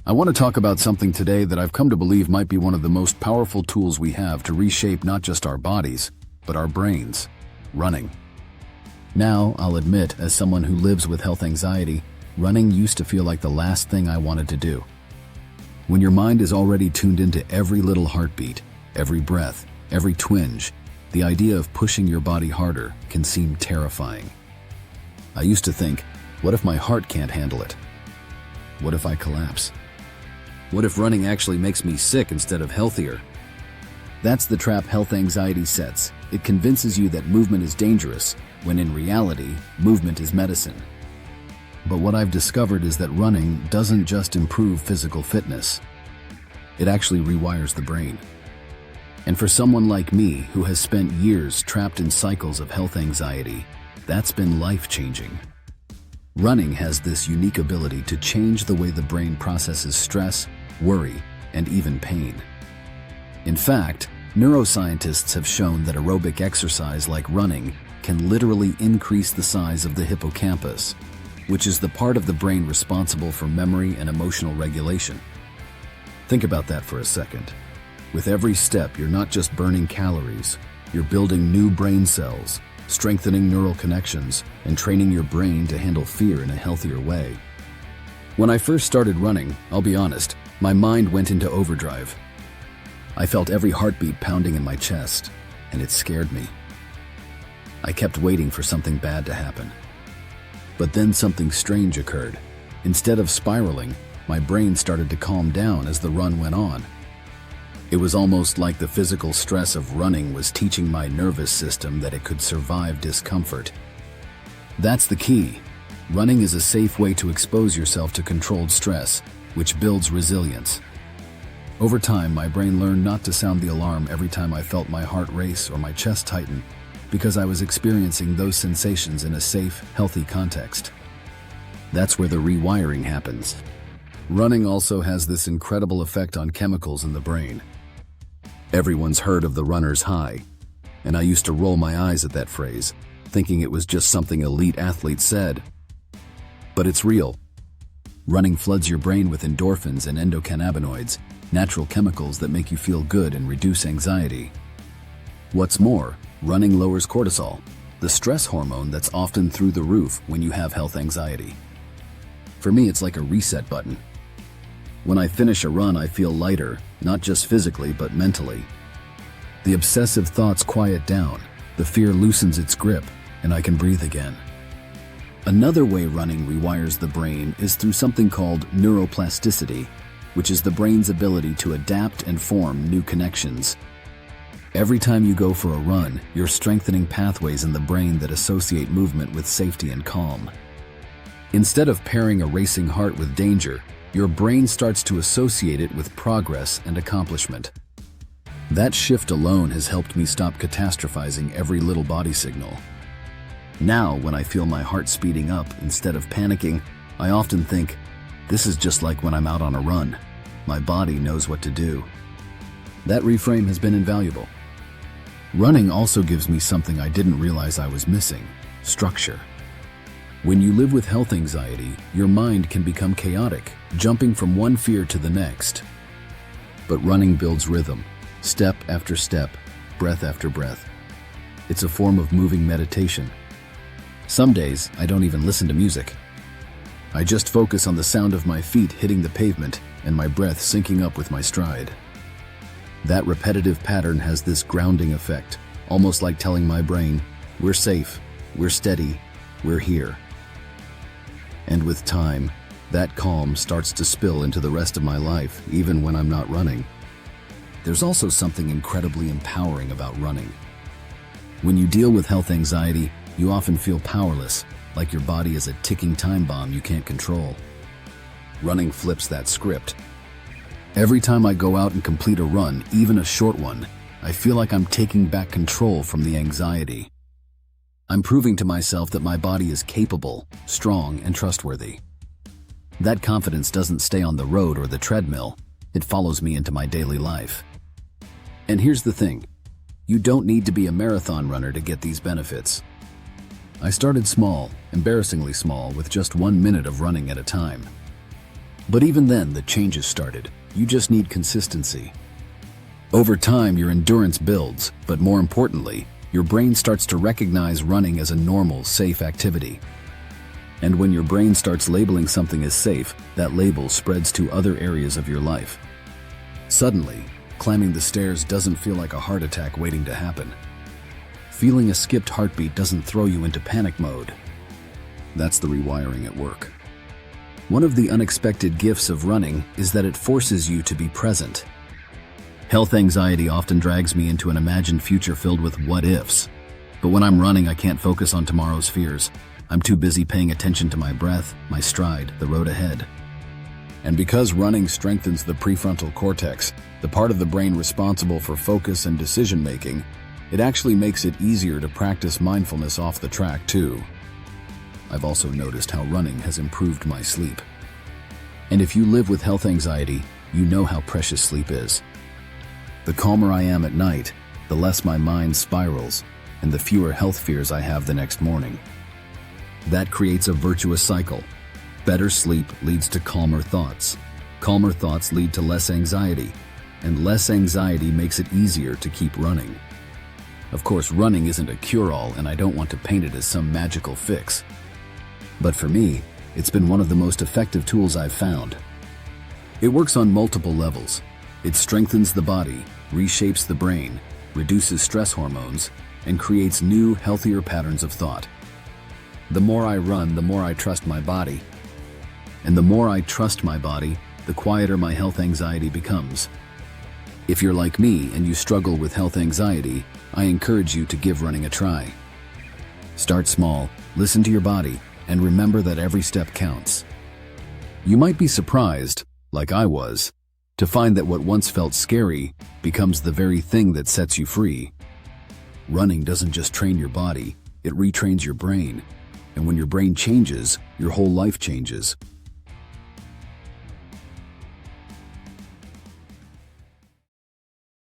I want to talk about something today that I've come to believe might be one of the most powerful tools we have to reshape not just our bodies, but our brains: running. Now, I'll admit, as someone who lives with health anxiety, running used to feel like the last thing I wanted to do. When your mind is already tuned into every little heartbeat, every breath, every twinge, the idea of pushing your body harder can seem terrifying. I used to think, what if my heart can't handle it? What if I collapse? What if running actually makes me sick instead of healthier? That's the trap health anxiety sets. It convinces you that movement is dangerous, when in reality, movement is medicine. But what I've discovered is that running doesn't just improve physical fitness. It actually rewires the brain. And for someone like me, who has spent years trapped in cycles of health anxiety, that's been life-changing. Running has this unique ability to change the way the brain processes stress, worry, and even pain. In fact, neuroscientists have shown that aerobic exercise like running can literally increase the size of the hippocampus, which is the part of the brain responsible for memory and emotional regulation. Think about that for a second. With every step, you're not just burning calories, you're building new brain cells, strengthening neural connections, and training your brain to handle fear in a healthier way. When I first started running, I'll be honest, my mind went into overdrive. I felt every heartbeat pounding in my chest, and it scared me. I kept waiting for something bad to happen. But then something strange occurred. Instead of spiraling, my brain started to calm down as the run went on. It was almost like the physical stress of running was teaching my nervous system that it could survive discomfort. That's the key. Running is a safe way to expose yourself to controlled stress, which builds resilience. Over time, my brain learned not to sound the alarm every time I felt my heart race or my chest tighten, because I was experiencing those sensations in a safe, healthy context. That's where the rewiring happens. Running also has this incredible effect on chemicals in the brain. Everyone's heard of the runner's high, and I used to roll my eyes at that phrase, thinking it was just something elite athletes said. But it's real. Running floods your brain with endorphins and endocannabinoids, natural chemicals that make you feel good and reduce anxiety. What's more, running lowers cortisol, the stress hormone that's often through the roof when you have health anxiety. For me, it's like a reset button. When I finish a run, I feel lighter, not just physically, but mentally. The obsessive thoughts quiet down, the fear loosens its grip, and I can breathe again. Another way running rewires the brain is through something called neuroplasticity, which is the brain's ability to adapt and form new connections. Every time you go for a run, you're strengthening pathways in the brain that associate movement with safety and calm. Instead of pairing a racing heart with danger, your brain starts to associate it with progress and accomplishment. That shift alone has helped me stop catastrophizing every little body signal. Now, when I feel my heart speeding up, instead of panicking, I often think, this is just like when I'm out on a run. My body knows what to do. That reframe has been invaluable. Running also gives me something I didn't realize I was missing: structure. When you live with health anxiety, your mind can become chaotic, jumping from one fear to the next. But running builds rhythm, step after step, breath after breath. It's a form of moving meditation. Some days, I don't even listen to music. I just focus on the sound of my feet hitting the pavement and my breath syncing up with my stride. That repetitive pattern has this grounding effect, almost like telling my brain, we're safe, we're steady, we're here. And with time, that calm starts to spill into the rest of my life, even when I'm not running. There's also something incredibly empowering about running. When you deal with health anxiety, you often feel powerless, like your body is a ticking time bomb you can't control. Running flips that script. Every time I go out and complete a run, even a short one, I feel like I'm taking back control from the anxiety. I'm proving to myself that my body is capable, strong, and trustworthy. That confidence doesn't stay on the road or the treadmill. It follows me into my daily life. And here's the thing. You don't need to be a marathon runner to get these benefits. I started small, embarrassingly small, with just 1 minute of running at a time. But even then, the changes started. You just need consistency. Over time, your endurance builds, but more importantly, your brain starts to recognize running as a normal, safe activity. And when your brain starts labeling something as safe, that label spreads to other areas of your life. Suddenly, climbing the stairs doesn't feel like a heart attack waiting to happen. Feeling a skipped heartbeat doesn't throw you into panic mode. That's the rewiring at work. One of the unexpected gifts of running is that it forces you to be present. Health anxiety often drags me into an imagined future filled with what-ifs. But when I'm running, I can't focus on tomorrow's fears. I'm too busy paying attention to my breath, my stride, the road ahead. And because running strengthens the prefrontal cortex, the part of the brain responsible for focus and decision-making, it actually makes it easier to practice mindfulness off the track too. I've also noticed how running has improved my sleep. And if you live with health anxiety, you know how precious sleep is. The calmer I am at night, the less my mind spirals, and the fewer health fears I have the next morning. That creates a virtuous cycle. Better sleep leads to calmer thoughts. Calmer thoughts lead to less anxiety, and less anxiety makes it easier to keep running. Of course, running isn't a cure-all, and I don't want to paint it as some magical fix. But for me, it's been one of the most effective tools I've found. It works on multiple levels. It strengthens the body, reshapes the brain, reduces stress hormones, and creates new, healthier patterns of thought. The more I run, the more I trust my body. And the more I trust my body, the quieter my health anxiety becomes. If you're like me and you struggle with health anxiety, I encourage you to give running a try. Start small, listen to your body, and remember that every step counts. You might be surprised, like I was, to find that what once felt scary becomes the very thing that sets you free. Running doesn't just train your body, it retrains your brain. And when your brain changes, your whole life changes.